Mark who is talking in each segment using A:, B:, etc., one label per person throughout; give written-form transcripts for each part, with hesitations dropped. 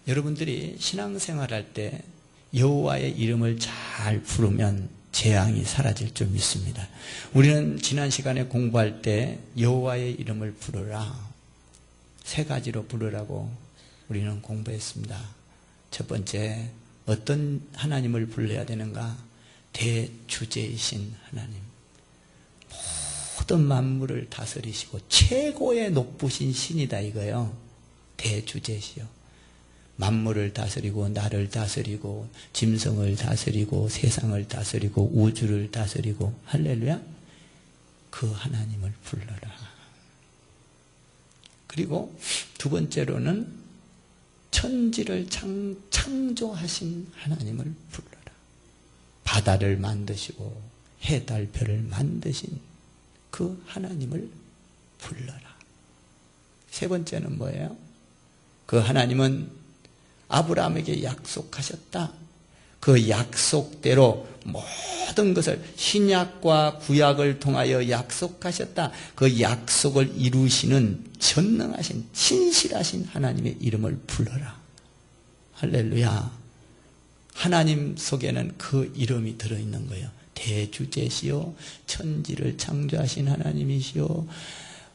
A: 여러분들이 신앙생활할 때 여호와의 이름을 잘 부르면 재앙이 사라질 줄 믿습니다. 우리는 지난 시간에 공부할 때 여호와의 이름을 부르라, 3가지로 부르라고 우리는 공부했습니다. 첫 번째, 어떤 하나님을 불러야 되는가? 대주제이신 하나님, 모든 만물을 다스리시고 최고의 높으신 신이다 이거요. 대주제시요. 만물을 다스리고 나를 다스리고 짐승을 다스리고 세상을 다스리고 우주를 다스리고, 할렐루야. 그 하나님을 불러라. 그리고 두 번째로는 천지를 창조하신 하나님을 불러라. 바다를 만드시고 해, 달, 별을 만드신 그 하나님을 불러라. 세 번째는 뭐예요? 그 하나님은 아브라함에게 약속하셨다. 그 약속대로 모든 것을 신약과 구약을 통하여 약속하셨다. 그 약속을 이루시는 전능하신 신실하신 하나님의 이름을 불러라. 할렐루야. 하나님 속에는 그 이름이 들어있는 거예요. 대주제시요, 천지를 창조하신 하나님이시요,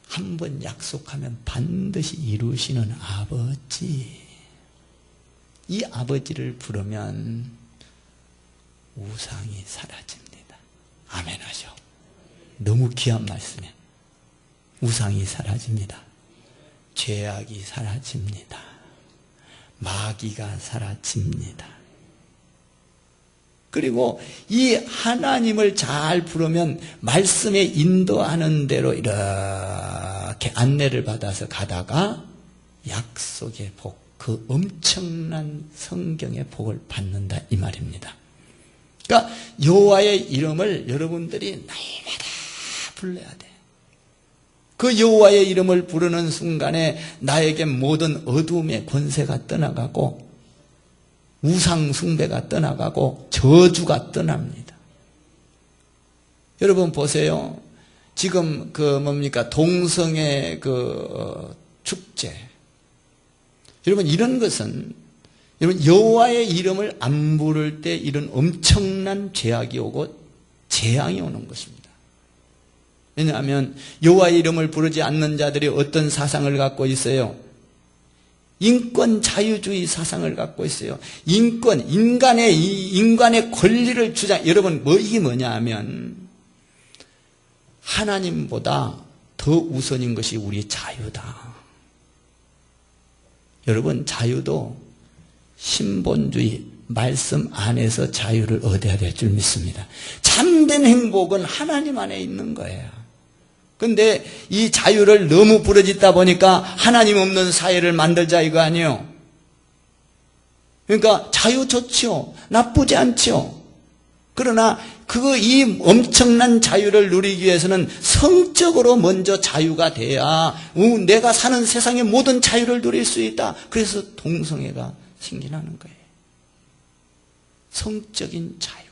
A: 한번 약속하면 반드시 이루시는 아버지. 이 아버지를 부르면 우상이 사라집니다. 아멘 하죠. 너무 귀한 말씀이에요. 우상이 사라집니다. 죄악이 사라집니다. 마귀가 사라집니다. 그리고 이 하나님을 잘 부르면 말씀에 인도하는 대로 이렇게 안내를 받아서 가다가 약속의 복, 그 엄청난 성경의 복을 받는다 이 말입니다. 그러니까 여호와의 이름을 여러분들이 날마다 불러야 돼. 그 여호와의 이름을 부르는 순간에 나에게 모든 어두움의 권세가 떠나가고 우상 숭배가 떠나가고 저주가 떠납니다. 여러분 보세요. 지금 동성애 축제. 여러분 이런 것은 여러분 여호와의 이름을 안 부를 때 이런 엄청난 죄악이 오고 재앙이 오는 것입니다. 왜냐하면 여호와의 이름을 부르지 않는 자들이 어떤 사상을 갖고 있어요? 인권 자유주의 사상을 갖고 있어요. 인간의 권리를 주장. 여러분 이게 뭐냐 하면 하나님보다 더 우선인 것이 우리 자유다. 여러분 자유도 신본주의 말씀 안에서 자유를 얻어야 될 줄 믿습니다. 참된 행복은 하나님 안에 있는 거예요. 근데 이 자유를 너무 부러짓다 보니까 하나님 없는 사회를 만들자 이거 아니에요. 그러니까 자유 좋지요. 나쁘지 않지요. 그러나 이 엄청난 자유를 누리기 위해서는 성적으로 먼저 자유가 돼야 내가 사는 세상의 모든 자유를 누릴 수 있다. 그래서 동성애가 생겨나는 거예요. 성적인 자유.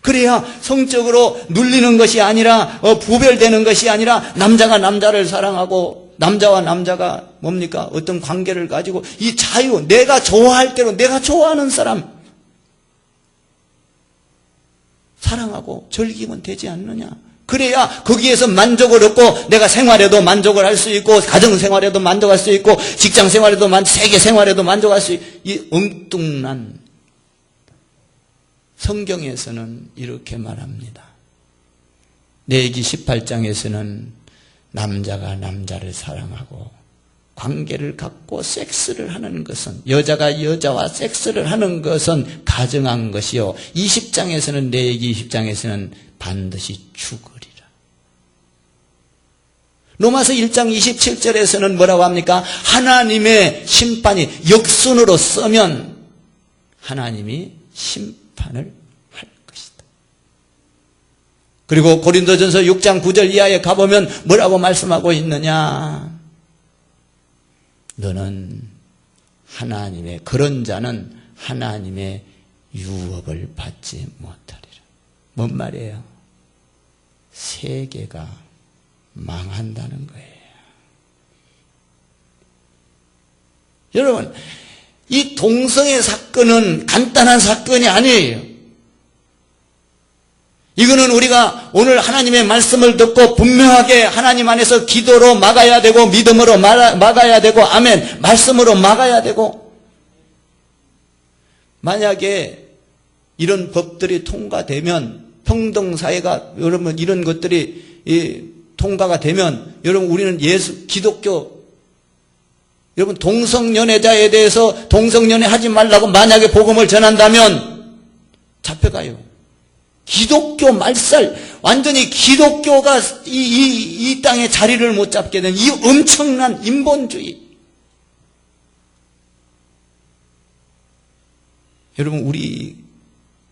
A: 그래야 성적으로 눌리는 것이 아니라 부별되는 것이 아니라 남자가 남자를 사랑하고 남자와 남자가 뭡니까? 어떤 관계를 가지고 이 자유, 내가 좋아할 대로 내가 좋아하는 사람 사랑하고 즐기면 되지 않느냐. 그래야 거기에서 만족을 얻고 내가 생활에도 만족을 할 수 있고 가정생활에도 만족할 수 있고 직장생활에도 세계생활에도 만족할 수 있고 이 엉뚱한 성경에서는 이렇게 말합니다. 레위기 18장에서는 남자가 남자를 사랑하고 관계를 갖고 섹스를 하는 것은 여자가 여자와 섹스를 하는 것은 가증한 것이요 20장에서는 레위기 20장에서는 반드시 죽으리라. 로마서 1장 27절에서는 뭐라고 합니까? 하나님의 심판이 역순으로 쓰면 하나님이 심판을 할 것이다. 그리고 고린도전서 6장 9절 이하에 가보면 뭐라고 말씀하고 있느냐? 너는 하나님의 그런 자는 하나님의 유업을 받지 못하리라. 뭔 말이에요? 세계가 망한다는 거예요. 여러분, 이 동성애 사건은 간단한 사건이 아니에요. 이거는 우리가 오늘 하나님의 말씀을 듣고 분명하게 하나님 안에서 기도로 막아야 되고 믿음으로 막아야 되고 아멘 말씀으로 막아야 되고 만약에 이런 법들이 통과되면 평등사회가 여러분 이런 것들이 통과가 되면 여러분 우리는 기독교 여러분 동성연애자에 대해서 동성연애 하지 말라고 만약에 복음을 전한다면 잡혀가요. 기독교 말살, 완전히 기독교가 이 땅에 자리를 못 잡게 된 이 엄청난 인본주의. 여러분, 우리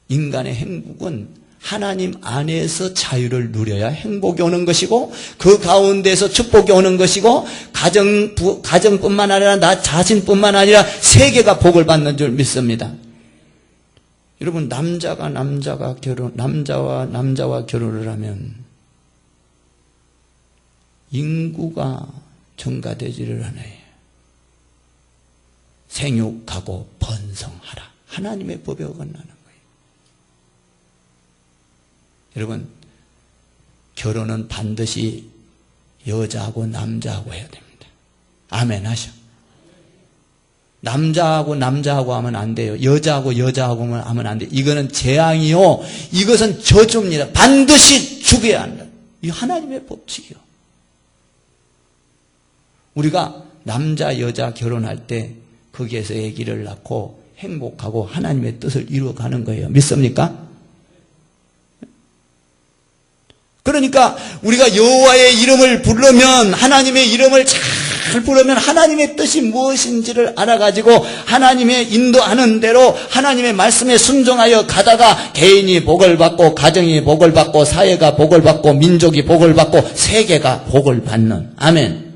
A: 인간의 행복은 하나님 안에서 자유를 누려야 행복이 오는 것이고, 그 가운데서 축복이 오는 것이고, 가정뿐만 아니라 나 자신뿐만 아니라 세계가 복을 받는 줄 믿습니다. 여러분, 남자와 남자가 결혼을 하면 인구가 증가되지를 않아요. 생육하고 번성하라. 하나님의 법에 어긋나는 거예요. 여러분, 결혼은 반드시 여자하고 남자하고 해야 됩니다. 아멘 하셔. 남자하고 하면 안 돼요. 여자하고 하면 안 돼요. 이거는 재앙이요. 이것은 저주입니다. 반드시 죽여야 한다. 이 하나님의 법칙이요. 우리가 남자, 여자 결혼할 때 거기에서 아기를 낳고 행복하고 하나님의 뜻을 이루어가는 거예요. 믿습니까? 그러니까 우리가 여호와의 이름을 부르면 하나님의 이름을 잘 부르면 하나님의 뜻이 무엇인지를 알아가지고 하나님의 인도하는 대로 하나님의 말씀에 순종하여 가다가 개인이 복을 받고 가정이 복을 받고 사회가 복을 받고 민족이 복을 받고 세계가 복을 받는 아멘.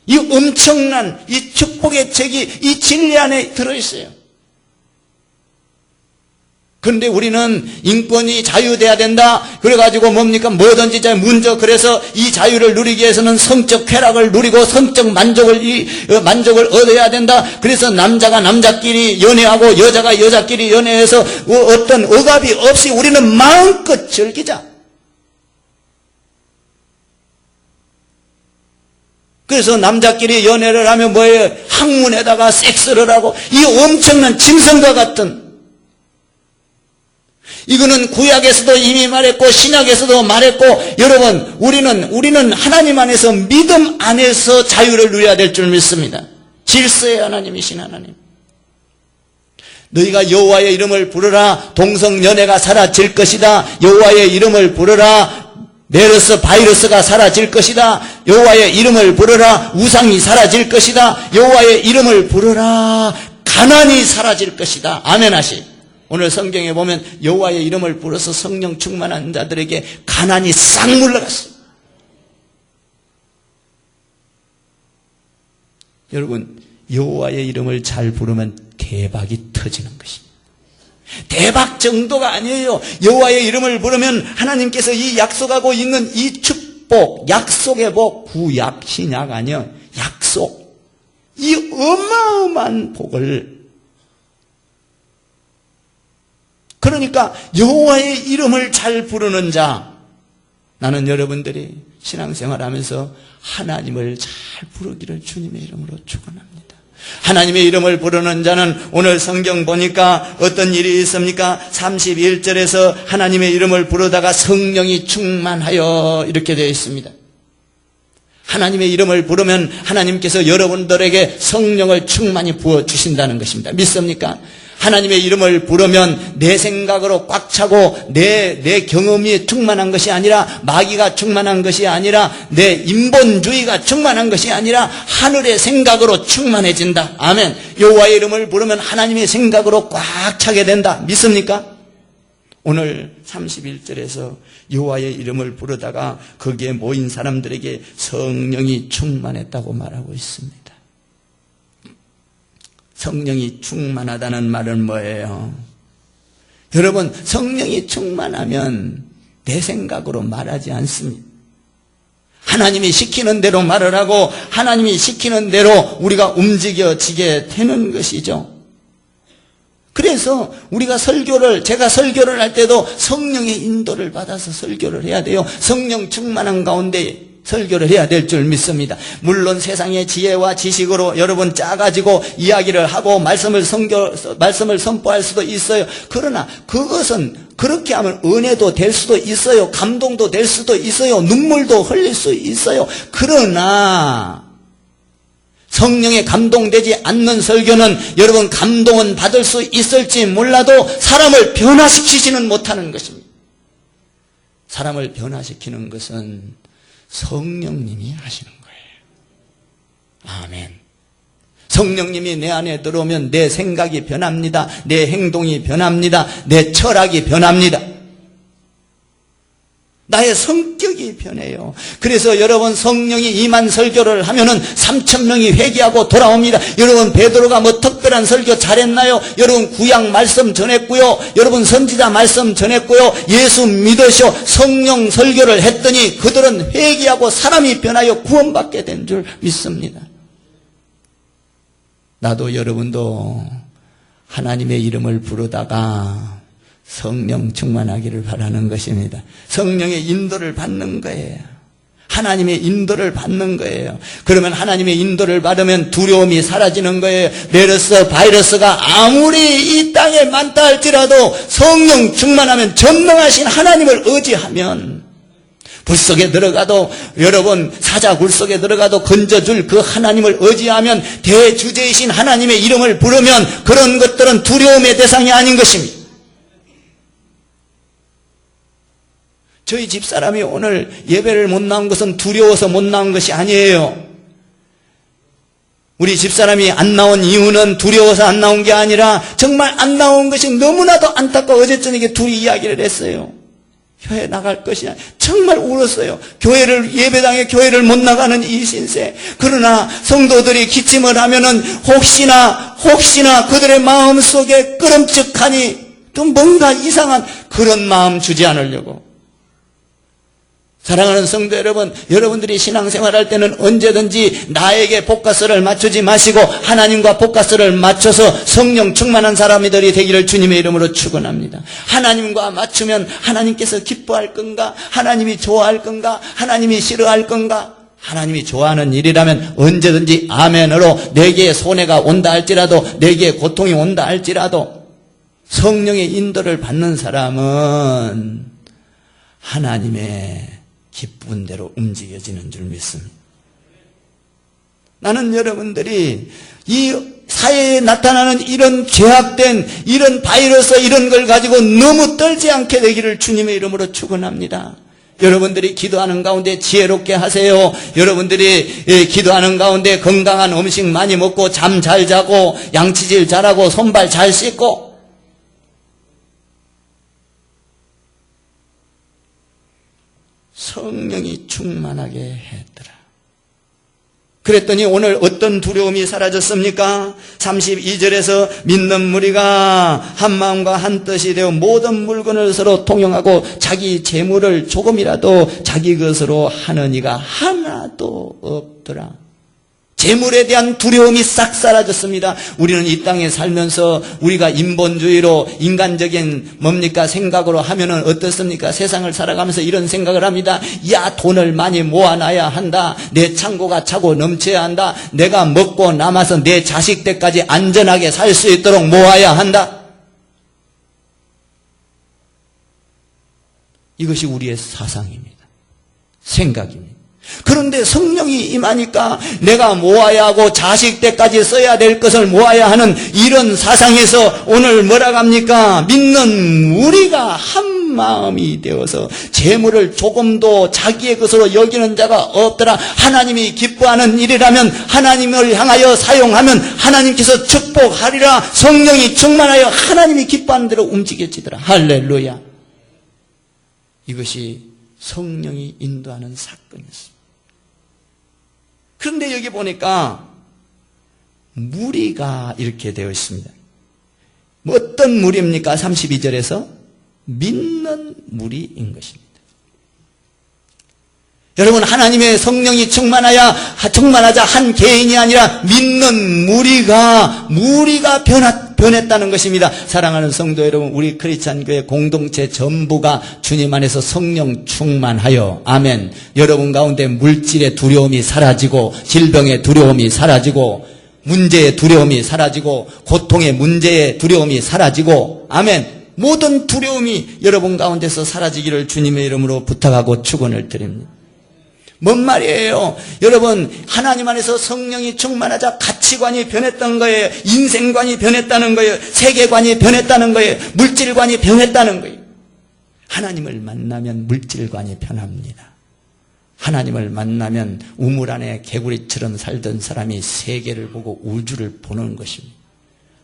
A: 이 엄청난 이 축복의 책이 이 진리 안에 들어있어요. 그런데 우리는 인권이 자유돼야 된다. 그래가지고 뭡니까? 뭐든지 먼저 그래서 이 자유를 누리기 위해서는 성적 쾌락을 누리고 성적 만족을 얻어야 된다. 그래서 남자가 남자끼리 연애하고 여자가 여자끼리 연애해서 어떤 억압이 없이 우리는 마음껏 즐기자. 그래서 남자끼리 연애를 하면 뭐예요? 학문에다가 섹스를 하고 이 엄청난 짐승과 같은 이거는 구약에서도 이미 말했고 신약에서도 말했고 여러분 우리는 하나님 안에서 믿음 안에서 자유를 누려야 될 줄 믿습니다. 질서의 하나님이신 하나님. 너희가 여호와의 이름을 부르라. 동성연애가 사라질 것이다. 여호와의 이름을 부르라. 메르스 바이러스가 사라질 것이다. 여호와의 이름을 부르라. 우상이 사라질 것이다. 여호와의 이름을 부르라. 가난이 사라질 것이다. 아멘 하시. 오늘 성경에 보면 여호와의 이름을 불어서 성령 충만한 자들에게 가난이 싹 물러갔어요. 여러분, 여호와의 이름을 잘 부르면 대박이 터지는 것입니다. 대박 정도가 아니에요. 여호와의 이름을 부르면 하나님께서 이 약속하고 있는 이 축복, 약속의 복, 구약, 신약 아니요. 약속. 이 어마어마한 복을 그러니까 여호와의 이름을 잘 부르는 자 나는 여러분들이 신앙생활하면서 하나님을 잘 부르기를 주님의 이름으로 축원합니다. 하나님의 이름을 부르는 자는 오늘 성경 보니까 어떤 일이 있습니까? 31절에서 하나님의 이름을 부르다가 성령이 충만하여 이렇게 되어 있습니다. 하나님의 이름을 부르면 하나님께서 여러분들에게 성령을 충만히 부어주신다는 것입니다. 믿습니까? 하나님의 이름을 부르면 내 생각으로 꽉 차고 내 경험이 충만한 것이 아니라 마귀가 충만한 것이 아니라 내 인본주의가 충만한 것이 아니라 하늘의 생각으로 충만해진다. 아멘. 여호와의 이름을 부르면 하나님의 생각으로 꽉 차게 된다. 믿습니까? 오늘 31절에서 여호와의 이름을 부르다가 거기에 모인 사람들에게 성령이 충만했다고 말하고 있습니다. 성령이 충만하다는 말은 뭐예요? 여러분, 성령이 충만하면 내 생각으로 말하지 않습니다. 하나님이 시키는 대로 말을 하고 하나님이 시키는 대로 우리가 움직여지게 되는 것이죠. 그래서 우리가 제가 설교를 할 때도 성령의 인도를 받아서 설교를 해야 돼요. 성령 충만한 가운데 설교를 해야 될 줄 믿습니다. 물론 세상의 지혜와 지식으로 여러분 짜가지고 이야기를 하고 말씀을 선포할 수도 있어요. 그러나 그것은 그렇게 하면 은혜도 될 수도 있어요. 감동도 될 수도 있어요. 눈물도 흘릴 수 있어요. 그러나 성령에 감동되지 않는 설교는 여러분 감동은 받을 수 있을지 몰라도 사람을 변화시키지는 못하는 것입니다. 사람을 변화시키는 것은 성령님이 하시는 거예요. 아멘. 성령님이 내 안에 들어오면 내 생각이 변합니다. 내 행동이 변합니다. 내 철학이 변합니다. 나의 성격이 변해요. 그래서 여러분 성령이 임한 설교를 하면은 3,000명이 회개하고 돌아옵니다. 여러분 베드로가 뭐 특별한 설교 잘했나요? 여러분 구약 말씀 전했고요. 여러분 선지자 말씀 전했고요. 예수 믿으셔 성령 설교를 했더니 그들은 회개하고 사람이 변하여 구원받게 된 줄 믿습니다. 나도 여러분도 하나님의 이름을 부르다가 성령 충만하기를 바라는 것입니다. 성령의 인도를 받는 거예요. 하나님의 인도를 받는 거예요. 그러면 하나님의 인도를 받으면 두려움이 사라지는 거예요. 바이러스가 아무리 이 땅에 많다 할지라도 성령 충만하면 전능하신 하나님을 의지하면 불 속에 들어가도 여러분 사자굴 속에 들어가도 건져줄 그 하나님을 의지하면 대주제이신 하나님의 이름을 부르면 그런 것들은 두려움의 대상이 아닌 것입니다. 저희 집사람이 오늘 예배를 못 나온 것은 두려워서 못 나온 것이 아니에요. 우리 집사람이 안 나온 이유는 두려워서 안 나온 게 아니라 정말 안 나온 것이 너무나도 안타까워 어제 저녁에 둘이 이야기를 했어요. 교회 나갈 것이 아니라 정말 울었어요. 예배당에 교회를 못 나가는 이 신세. 그러나 성도들이 기침을 하면은 혹시나 그들의 마음 속에 끄름쩍하니 좀 뭔가 이상한 그런 마음 주지 않으려고. 사랑하는 성도 여러분, 여러분들이 신앙생활할 때는 언제든지 나에게 포커스를 맞추지 마시고 하나님과 포커스를 맞춰서 성령 충만한 사람들이 되기를 주님의 이름으로 축원합니다. 하나님과 맞추면 하나님께서 기뻐할 건가? 하나님이 좋아할 건가? 하나님이 싫어할 건가? 하나님이 좋아하는 일이라면 언제든지 아멘으로 내게 손해가 온다 할지라도 내게 고통이 온다 할지라도 성령의 인도를 받는 사람은 하나님의 기쁜 대로 움직여지는 줄 믿습니다. 나는 여러분들이 이 사회에 나타나는 이런 죄악된 이런 바이러스 이런 걸 가지고 너무 떨지 않게 되기를 주님의 이름으로 축원합니다. 여러분들이 기도하는 가운데 지혜롭게 하세요. 여러분들이 기도하는 가운데 건강한 음식 많이 먹고 잠 잘 자고 양치질 잘하고 손발 잘 씻고 성령이 충만하게 했더라. 그랬더니 오늘 어떤 두려움이 사라졌습니까? 32절에서 믿는 무리가 한 마음과 한 뜻이 되어 모든 물건을 서로 통용하고 자기 재물을 조금이라도 자기 것으로 하는 이가 하나도 없더라. 재물에 대한 두려움이 싹 사라졌습니다. 우리는 이 땅에 살면서 우리가 인본주의로 인간적인 생각으로 하면은 어떻습니까? 세상을 살아가면서 이런 생각을 합니다. 야, 돈을 많이 모아놔야 한다. 내 창고가 차고 넘쳐야 한다. 내가 먹고 남아서 내 자식 때까지 안전하게 살 수 있도록 모아야 한다. 이것이 우리의 사상입니다. 생각입니다. 그런데 성령이 임하니까 내가 모아야 하고 자식 때까지 써야 될 것을 모아야 하는 이런 사상에서 오늘 뭐라고 합니까? 믿는 우리가 한 마음이 되어서 재물을 조금도 자기의 것으로 여기는 자가 없더라. 하나님이 기뻐하는 일이라면 하나님을 향하여 사용하면 하나님께서 축복하리라. 성령이 충만하여 하나님이 기뻐하는 대로 움직여지더라. 할렐루야. 이것이 성령이 인도하는 사건이었습니다. 그런데 여기 보니까 무리가 이렇게 되어 있습니다. 어떤 무리입니까? 32절에서 믿는 무리인 것입니다. 여러분, 하나님의 성령이 충만하자 한 개인이 아니라 믿는 무리가 변했다는 것입니다. 사랑하는 성도 여러분, 우리 크리스찬 교회 공동체 전부가 주님 안에서 성령 충만하여, 아멘. 여러분 가운데 물질의 두려움이 사라지고, 질병의 두려움이 사라지고, 문제의 두려움이 사라지고, 고통의 문제의 두려움이 사라지고, 아멘. 모든 두려움이 여러분 가운데서 사라지기를 주님의 이름으로 부탁하고 축원을 드립니다. 뭔 말이에요? 여러분, 하나님 안에서 성령이 충만하자 가치관이 변했던 거예요. 인생관이 변했다는 거예요. 세계관이 변했다는 거예요. 물질관이 변했다는 거예요. 하나님을 만나면 물질관이 변합니다. 하나님을 만나면 우물 안에 개구리처럼 살던 사람이 세계를 보고 우주를 보는 것입니다.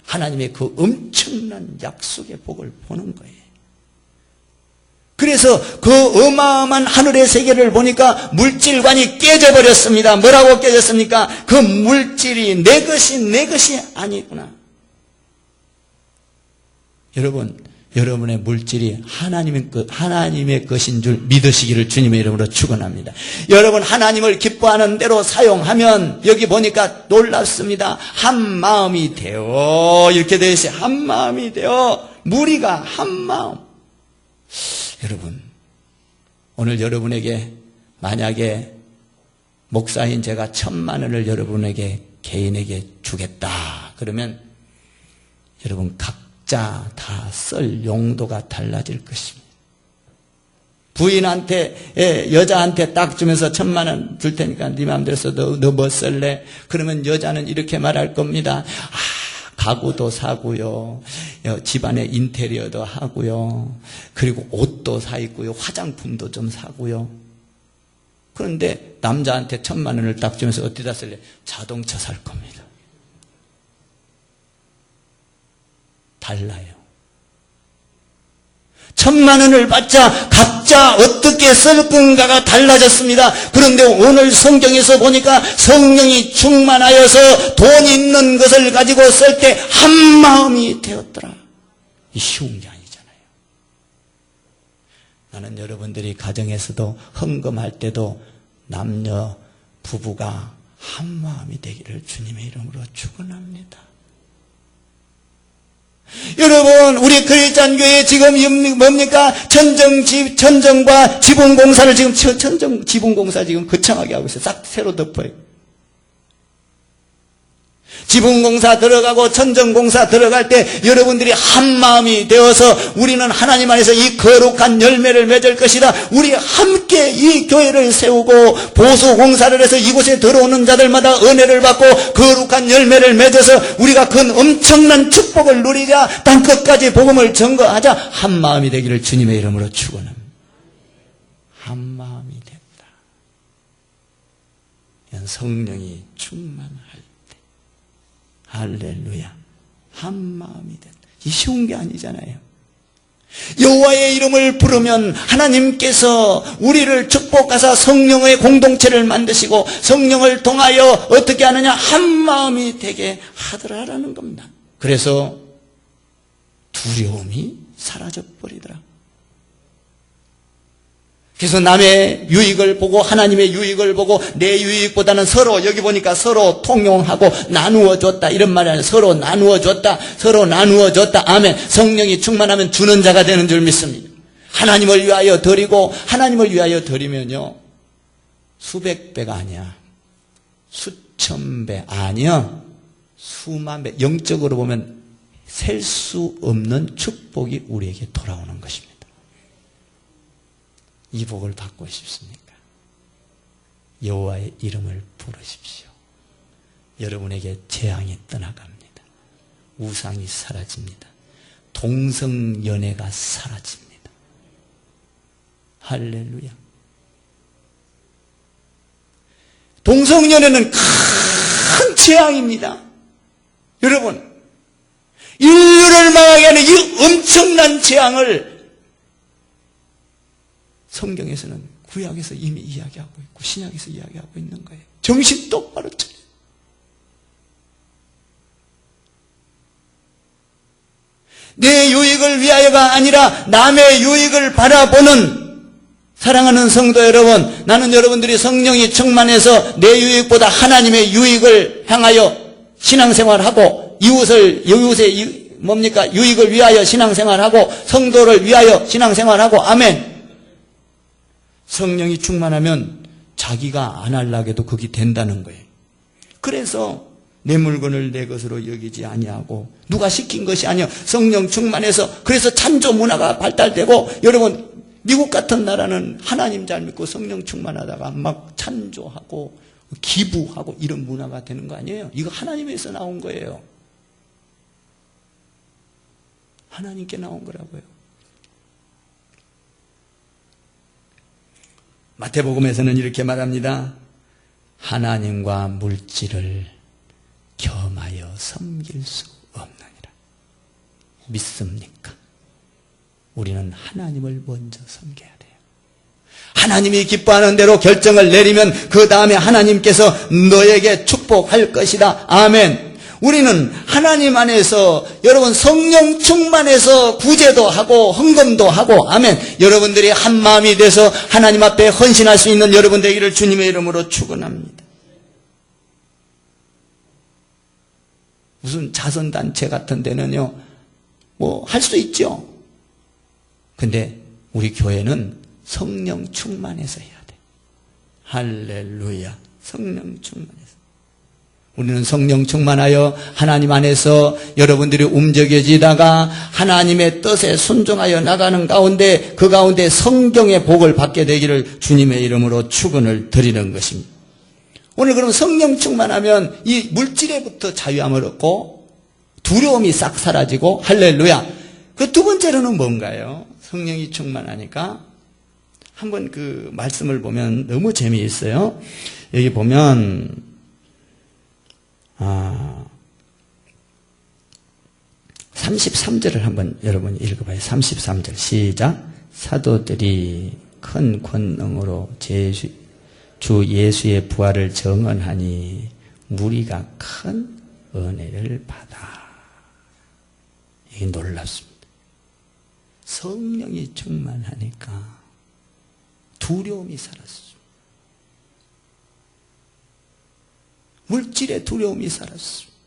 A: 하나님의 그 엄청난 약속의 복을 보는 거예요. 그래서 그 어마어마한 하늘의 세계를 보니까 물질관이 깨져버렸습니다. 뭐라고 깨졌습니까? 그 물질이 내 것이 아니구나. 여러분, 여러분의 물질이 하나님의 것인 줄 믿으시기를 주님의 이름으로 축원합니다. 여러분, 하나님을 기뻐하는 대로 사용하면 여기 보니까 놀랍습니다. 한 마음이 되어, 이렇게 되어 있어요. 한 마음이 되어, 무리가 한 마음. 여러분, 오늘 여러분에게 만약에 목사인 제가 1,000만 원을 여러분에게 개인에게 주겠다 그러면 여러분 각자 다 쓸 용도가 달라질 것입니다. 부인한테, 여자한테 딱 주면서 1,000만 원 줄 테니까 네 마음대로 써. 너 뭐 쓸래? 그러면 여자는 이렇게 말할 겁니다. 가구도 사고요, 집안의 인테리어도 하고요, 그리고 옷도 사 입고요, 화장품도 좀 사고요. 그런데 남자한테 1,000만 원을 딱 주면서 어디다 쓸래? 자동차 살 겁니다. 달라요. 1,000만 원을 받자 각자 어떻게 쓸 건가가 달라졌습니다. 그런데 오늘 성경에서 보니까 성령이 충만하여서 돈 있는 것을 가지고 쓸 때 한 마음이 되었더라. 이 쉬운 게 아니잖아요. 나는 여러분들이 가정에서도 헌금할 때도 남녀 부부가 한 마음이 되기를 주님의 이름으로 축원합니다. 여러분, 우리 크리스찬 교회 지금 뭡니까? 천정과 지붕공사를 지금 지붕공사 지금 거창하게 하고 있어요. 싹 새로 덮어요. 지붕공사 들어가고 천정공사 들어갈 때 여러분들이 한 마음이 되어서 우리는 하나님 안에서 이 거룩한 열매를 맺을 것이라 우리 함께 이 교회를 세우고 보수공사를 해서 이곳에 들어오는 자들마다 은혜를 받고 거룩한 열매를 맺어서 우리가 큰 엄청난 축복을 누리자, 땅끝까지 복음을 전거하자 한 마음이 되기를 주님의 이름으로 축원합니다. 한 마음이 됐다. 성령이 충만할 할렐루야. 한 마음이 된다. 이 쉬운 게 아니잖아요. 여호와의 이름을 부르면 하나님께서 우리를 축복하사 성령의 공동체를 만드시고 성령을 통하여 어떻게 하느냐? 한 마음이 되게 하더라라는 겁니다. 그래서 두려움이 사라져버리더라. 그래서 남의 유익을 보고 하나님의 유익을 보고 내 유익보다는 서로, 여기 보니까 서로 통용하고 나누어 줬다 이런 말이 아니라 서로 나누어 줬다, 서로 나누어 줬다. 아멘. 성령이 충만하면 주는 자가 되는 줄 믿습니다. 하나님을 위하여 드리고, 하나님을 위하여 드리면요 수백 배가 아니야, 수천 배 아니야, 수만 배, 영적으로 보면 셀 수 없는 축복이 우리에게 돌아오는 것입니다. 이 복을 받고 싶습니까? 여호와의 이름을 부르십시오. 여러분에게 재앙이 떠나갑니다. 우상이 사라집니다. 동성연애가 사라집니다. 할렐루야. 동성연애는 큰 재앙입니다. 여러분, 인류를 망하게 하는 이 엄청난 재앙을 성경에서는, 구약에서 이미 이야기하고 있고 신약에서 이야기하고 있는 거예요. 정신 똑바로 차려. 내 유익을 위하여가 아니라 남의 유익을 바라보는 사랑하는 성도 여러분, 나는 여러분들이 성령이 충만해서 내 유익보다 하나님의 유익을 향하여 신앙생활하고 이웃의 뭡니까? 유익을 위하여 신앙생활하고 성도를 위하여 신앙생활하고 아멘. 성령이 충만하면 자기가 안 하려고도 그게 된다는 거예요. 그래서 내 물건을 내 것으로 여기지 아니하고 누가 시킨 것이 아니요 성령 충만해서 그래서 찬조 문화가 발달되고 여러분 미국 같은 나라는 하나님 잘 믿고 성령 충만하다가 막 찬조하고 기부하고 이런 문화가 되는 거 아니에요? 이거 하나님에서 나온 거예요. 하나님께 나온 거라고요. 마태복음에서는 이렇게 말합니다. 하나님과 물질을 겸하여 섬길 수 없느니라. 믿습니까? 우리는 하나님을 먼저 섬겨야 돼요. 하나님이 기뻐하는 대로 결정을 내리면 그 다음에 하나님께서 너에게 축복할 것이다. 아멘. 우리는 하나님 안에서 여러분 성령 충만해서 구제도 하고 헌금도 하고 아멘. 여러분들이 한 마음이 돼서 하나님 앞에 헌신할 수 있는 여러분 되기를 주님의 이름으로 축원합니다. 무슨 자선단체 같은 데는요 뭐 할 수 있죠. 근데 우리 교회는 성령 충만해서 해야 돼. 할렐루야. 성령 충만해서. 우리는 성령 충만하여 하나님 안에서 여러분들이 움직여지다가 하나님의 뜻에 순종하여 나가는 가운데 그 가운데 성경의 복을 받게 되기를 주님의 이름으로 축원을 드리는 것입니다. 오늘 그럼 성령 충만하면 이 물질에부터 자유함을 얻고 두려움이 싹 사라지고 할렐루야. 그 두 번째로는 뭔가요? 성령이 충만하니까 한번 그 말씀을 보면 너무 재미있어요. 여기 보면 33절을 한번 여러분이 읽어봐요. 33절 시작. 사도들이 큰 권능으로 주 예수의 부활을 증언하니 무리가 큰 은혜를 받아. 이게 놀랍습니다. 성령이 충만하니까 두려움이 사라졌습니다. 물질의 두려움이 사라졌습니다.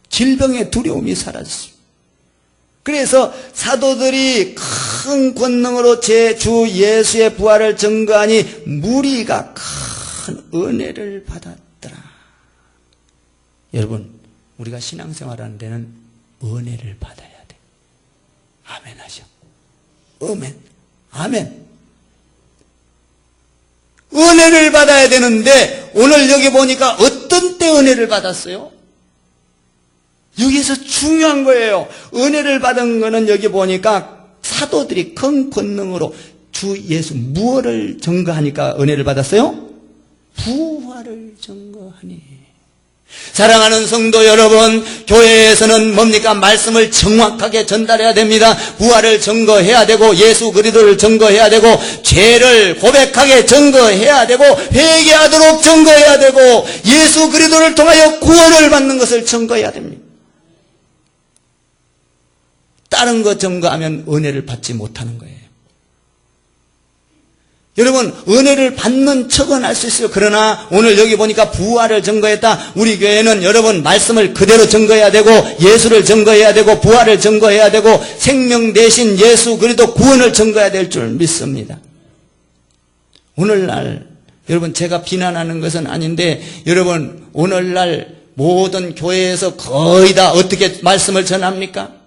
A: 질병의 두려움이 사라졌습니다. 그래서 사도들이 큰 권능으로 제 주 예수의 부활을 증거하니 무리가 큰 은혜를 받았더라. 여러분, 우리가 신앙생활하는 데는 은혜를 받아야 돼. 아멘 하셔. 아멘. 아멘. 은혜를 받아야 되는데 오늘 여기 보니까 어떤 때 은혜를 받았어요? 여기서 중요한 거예요. 은혜를 받은 거는 여기 보니까 사도들이 큰 권능으로 주 예수 무엇을 증거하니까 은혜를 받았어요? 부활을 증거하니. 사랑하는 성도 여러분, 교회에서는 뭡니까? 말씀을 정확하게 전달해야 됩니다. 부활을 증거해야 되고 예수 그리스도를 증거해야 되고 죄를 고백하게 증거해야 되고 회개하도록 증거해야 되고 예수 그리스도를 통하여 구원을 받는 것을 증거해야 됩니다. 다른 거 증거하면 은혜를 받지 못하는 거예요. 여러분, 은혜를 받는 척은 할 수 있어요. 그러나 오늘 여기 보니까 부활을 증거했다. 우리 교회는 여러분 말씀을 그대로 증거해야 되고 예수를 증거해야 되고 부활을 증거해야 되고 생명 대신 예수 그리스도 구원을 증거해야 될 줄 믿습니다. 오늘날 여러분 제가 비난하는 것은 아닌데 여러분 오늘날 모든 교회에서 거의 다 어떻게 말씀을 전합니까?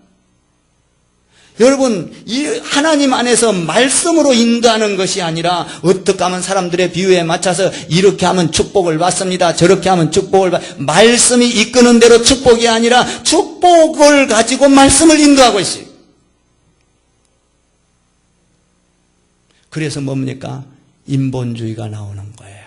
A: 여러분, 이 하나님 안에서 말씀으로 인도하는 것이 아니라 어떻게 하면 사람들의 비유에 맞춰서 이렇게 하면 축복을 받습니다. 저렇게 하면 축복을 말씀이 이끄는 대로 축복이 아니라 축복을 가지고 말씀을 인도하고 있어요. 그래서 뭡니까? 인본주의가 나오는 거예요.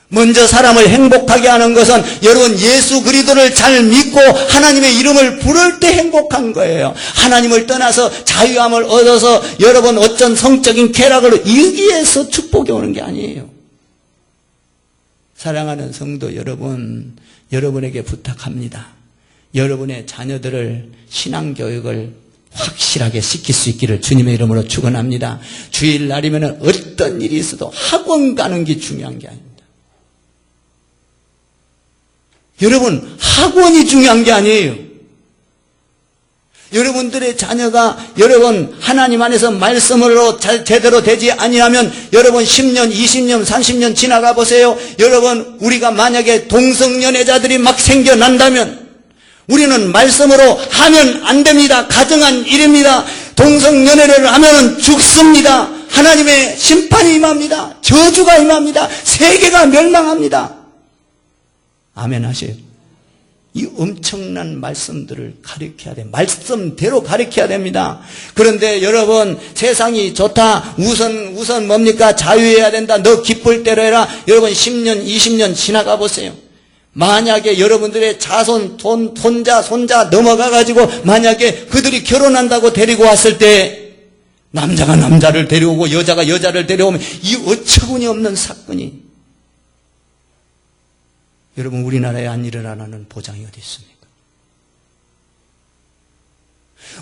A: 먼저 사람을 행복하게 하는 것은 여러분 예수 그리스도를 잘 믿고 하나님의 이름을 부를 때 행복한 거예요. 하나님을 떠나서 자유함을 얻어서 여러분 어떤 성적인 쾌락을 이기해서 축복이 오는 게 아니에요. 사랑하는 성도 여러분, 여러분에게 부탁합니다. 여러분의 자녀들을 신앙교육을 확실하게 시킬 수 있기를 주님의 이름으로 축원합니다. 주일날이면 어떤 일이 있어도 학원 가는 게 중요한 게 아닙니다. 여러분, 학원이 중요한 게 아니에요. 여러분들의 자녀가 여러분 하나님 안에서 말씀으로 제대로 되지 아니하면 여러분 10년, 20년, 30년 지나가 보세요. 여러분, 우리가 만약에 동성연애자들이 막 생겨난다면 우리는 말씀으로 하면 안 됩니다. 가정한 일입니다. 동성연애를 하면 죽습니다. 하나님의 심판이 임합니다. 저주가 임합니다. 세계가 멸망합니다. 아멘 하세요. 이 엄청난 말씀들을 가르쳐야 돼요. 말씀대로 가르쳐야 됩니다. 그런데 여러분, 세상이 좋다. 우선 뭡니까? 자유해야 된다. 너 기쁠 대로 해라. 여러분 10년, 20년 지나가 보세요. 만약에 여러분들의 자손, 손자 넘어가가지고 만약에 그들이 결혼한다고 데리고 왔을 때 남자가 남자를 데려오고 여자가 여자를 데려오면 이 어처구니 없는 사건이 여러분 우리나라에 안 일어나는 보장이 어디 있습니까?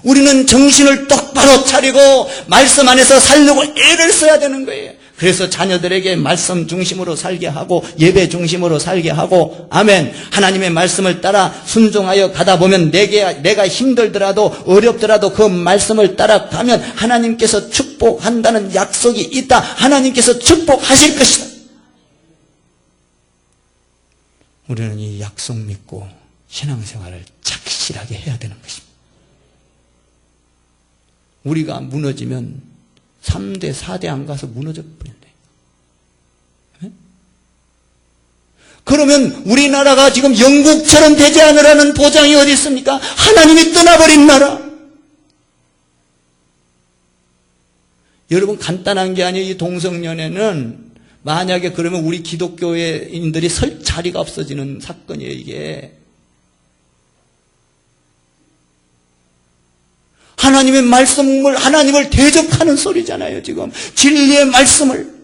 A: 우리는 정신을 똑바로 차리고 말씀 안에서 살려고 애를 써야 되는 거예요. 그래서 자녀들에게 말씀 중심으로 살게 하고 예배 중심으로 살게 하고 아멘. 하나님의 말씀을 따라 순종하여 가다 보면 내가 힘들더라도 어렵더라도 그 말씀을 따라가면 하나님께서 축복한다는 약속이 있다. 하나님께서 축복하실 것이다. 우리는 이 약속 믿고 신앙생활을 착실하게 해야 되는 것입니다. 우리가 무너지면 3대, 4대 안 가서 무너져 버린대. 그러면 우리나라가 지금 영국처럼 되지 않으라는 보장이 어디 있습니까? 하나님이 떠나버린 나라. 여러분 간단한 게 아니에요. 이 동성연애는 만약에 그러면 우리 기독교인들이 설 자리가 없어지는 사건이에요, 이게. 하나님의 말씀을, 하나님을 대적하는 소리잖아요, 지금. 진리의 말씀을.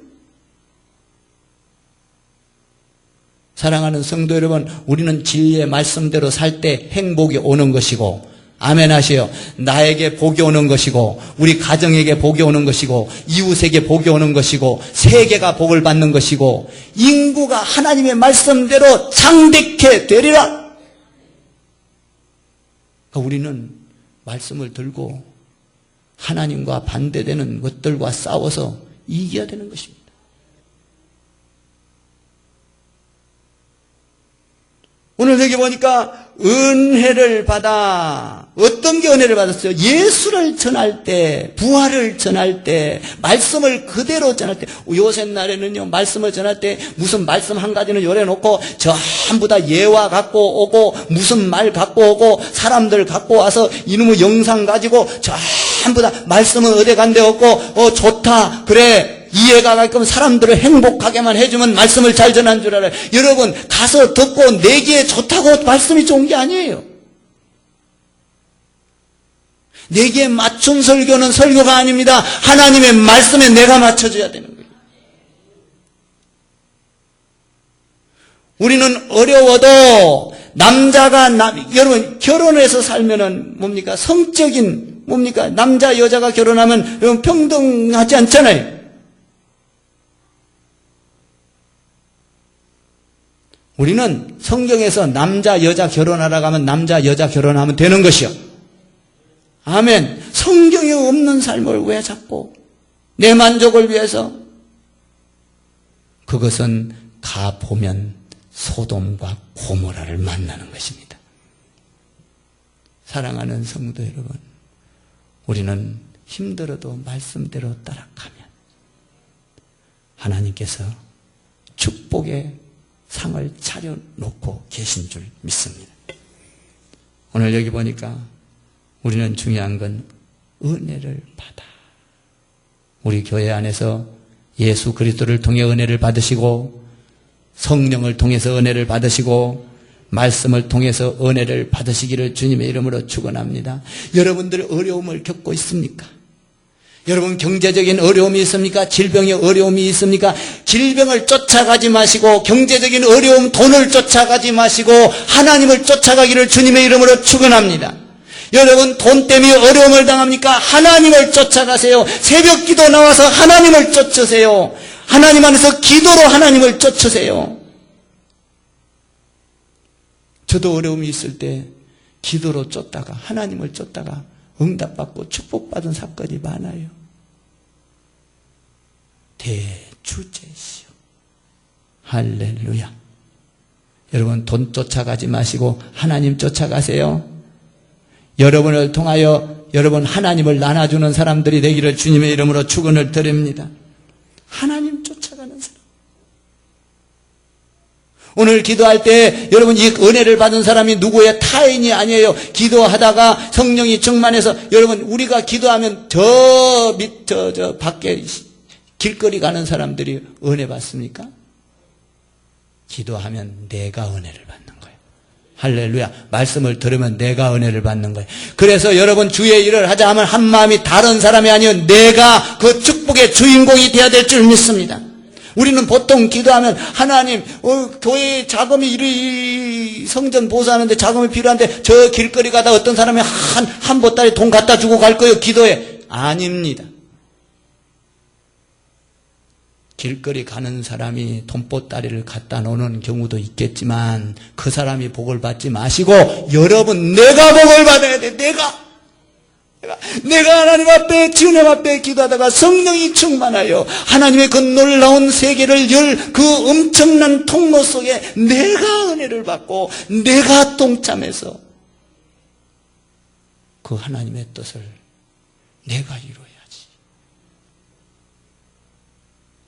A: 사랑하는 성도 여러분, 우리는 진리의 말씀대로 살 때 행복이 오는 것이고, 아멘 하세요. 나에게 복이 오는 것이고 우리 가정에게 복이 오는 것이고 이웃에게 복이 오는 것이고 세계가 복을 받는 것이고 인구가 하나님의 말씀대로 창대케 되리라. 그러니까 우리는 말씀을 들고 하나님과 반대되는 것들과 싸워서 이겨야 되는 것입니다. 오늘 여기 보니까 은혜를 받아. 어떤 게 은혜를 받았어요? 예수를 전할 때, 부활을 전할 때, 말씀을 그대로 전할 때. 요새 날에는요, 말씀을 전할 때 무슨 말씀 한 가지는 요래놓고 전부 다 예화 갖고 오고 무슨 말 갖고 오고 사람들 갖고 와서 이놈의 영상 가지고 전부 다 말씀은 어디 간데 없고 좋다 그래 이해가 가끔 사람들을 행복하게만 해주면 말씀을 잘 전한 줄 알아요. 여러분 가서 듣고 내기에 좋다고 말씀이 좋은 게 아니에요. 내기에 맞춘 설교는 설교가 아닙니다. 하나님의 말씀에 내가 맞춰줘야 되는 거예요. 우리는 어려워도 여러분 결혼해서 살면은 뭡니까? 성적인 뭡니까? 남자 여자가 결혼하면 여러분 평등하지 않잖아요. 우리는 성경에서 남자 여자 결혼하라고 하면 남자 여자 결혼하면 되는 것이요. 아멘. 성경에 없는 삶을 왜 자꾸 내 만족을 위해서? 그것은 가보면 소돔과 고모라를 만나는 것입니다. 사랑하는 성도 여러분, 우리는 힘들어도 말씀대로 따라가면 하나님께서 축복의 상을 차려놓고 계신 줄 믿습니다. 오늘 여기 보니까 우리는 중요한 건 은혜를 받아. 우리 교회 안에서 예수 그리스도를 통해 은혜를 받으시고 성령을 통해서 은혜를 받으시고 말씀을 통해서 은혜를 받으시기를 주님의 이름으로 축원합니다. 여러분들 어려움을 겪고 있습니까? 여러분 경제적인 어려움이 있습니까? 질병의 어려움이 있습니까? 질병을 쫓아가지 마시고 경제적인 어려움, 돈을 쫓아가지 마시고 하나님을 쫓아가기를 주님의 이름으로 축원합니다. 여러분 돈 때문에 어려움을 당합니까? 하나님을 쫓아가세요. 새벽 기도 나와서 하나님을 쫓으세요. 하나님 안에서 기도로 하나님을 쫓으세요. 저도 어려움이 있을 때 기도로 쫓다가 하나님을 쫓다가 응답받고 축복받은 사건이 많아요. 대주제시오. 할렐루야. 여러분 돈 쫓아가지 마시고 하나님 쫓아가세요. 여러분을 통하여 여러분 하나님을 나눠주는 사람들이 되기를 주님의 이름으로 축원을 드립니다. 하나님 쫓아가는 사람. 오늘 기도할 때 여러분 이 은혜를 받은 사람이 누구의 타인이 아니에요. 기도하다가 성령이 충만해서 여러분 우리가 기도하면 저 밖에 길거리 가는 사람들이 은혜 받습니까? 기도하면 내가 은혜를 받는 거예요. 할렐루야. 말씀을 들으면 내가 은혜를 받는 거예요. 그래서 여러분 주의 일을 하자 하면 한 마음이 다른 사람이 아니요 내가 그 축복의 주인공이 되어야 될 줄 믿습니다. 우리는 보통 기도하면 하나님 교회 자금이 이리 성전 보수하는데 자금이 필요한데 저 길거리 가다 어떤 사람이 한 보따리 돈 갖다 주고 갈 거예요. 기도해. 아닙니다. 길거리 가는 사람이 돈보따리를 갖다 놓는 경우도 있겠지만 그 사람이 복을 받지 마시고 여러분 내가 복을 받아야 돼. 내가 하나님 앞에 주님 앞에 기도하다가 성령이 충만하여 하나님의 그 놀라운 세계를 열 그 엄청난 통로 속에 내가 은혜를 받고 내가 동참해서 그 하나님의 뜻을 내가 이루어야지.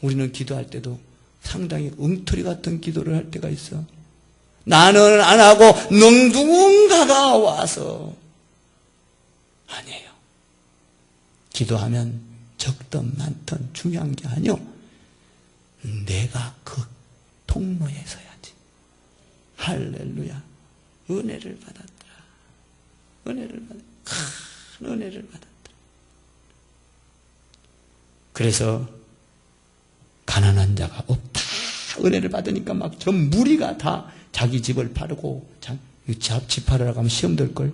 A: 우리는 기도할 때도 상당히 엉터리 같은 기도를 할 때가 있어. 나는 안 하고 누군가가 와서. 아니에요. 기도하면 적든 많든 중요한 게 아니요. 내가 그 통로에 서야지. 할렐루야. 은혜를 받았더라. 큰 은혜를 받았더라. 그래서 가난한 자가 없다. 은혜를 받으니까 막 전 무리가 다 자기 집을 팔고 집 팔으라고 하면 시험 들걸.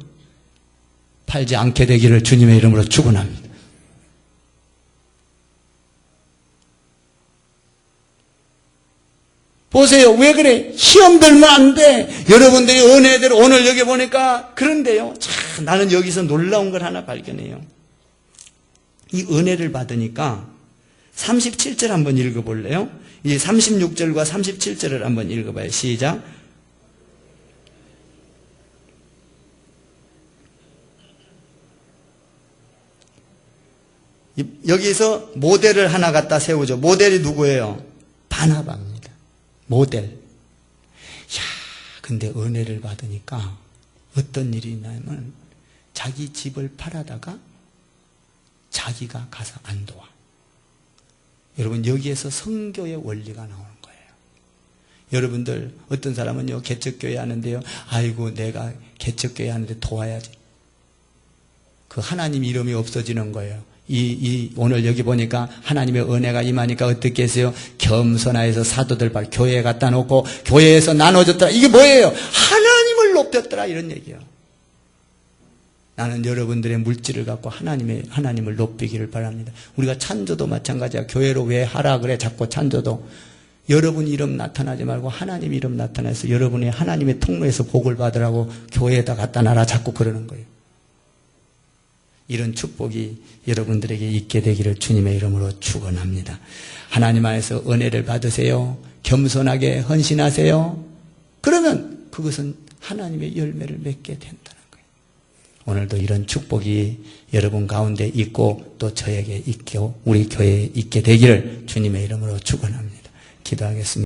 A: 팔지 않게 되기를 주님의 이름으로 축원합니다. 보세요. 왜 그래? 시험 들면 안 돼. 여러분들이 은혜대로 오늘 여기 보니까 그런데요. 참 나는 여기서 놀라운 걸 하나 발견해요. 이 은혜를 받으니까 37절 한번 읽어볼래요? 이 36절과 37절을 한번 읽어봐요. 시작. 여기서 모델을 하나 갖다 세우죠. 모델이 누구예요? 바나바입니다. 모델. 야, 근데 은혜를 받으니까 어떤 일이 있냐면 자기 집을 팔아다가 자기가 가서 안 도와. 여러분 여기에서 성교의 원리가 나오는 거예요. 여러분들 어떤 사람은요 개척교회 하는데요. 아이고 내가 개척교회 하는데 도와야지. 그 하나님 이름이 없어지는 거예요. 오늘 여기 보니까 하나님의 은혜가 임하니까 어떻게 했어요? 겸손하여서 사도들 발 교회에 갖다 놓고 교회에서 나눠줬더라. 이게 뭐예요? 하나님을 높였더라 이런 얘기예요. 나는 여러분들의 물질을 갖고 하나님을 높이기를 바랍니다. 우리가 찬조도 마찬가지야. 교회로 왜 하라 그래 자꾸 찬조도. 여러분 이름 나타나지 말고 하나님 이름 나타나서 여러분의 하나님의 통로에서 복을 받으라고 교회에다 갖다 놔라 자꾸 그러는 거예요. 이런 축복이 여러분들에게 있게 되기를 주님의 이름으로 축원합니다. 하나님 안에서 은혜를 받으세요. 겸손하게 헌신하세요. 그러면 그것은 하나님의 열매를 맺게 된다는 거예요. 오늘도 이런 축복이 여러분 가운데 있고 또 저에게 있고 우리 교회에 있게 되기를 주님의 이름으로 축원합니다. 기도하겠습니다.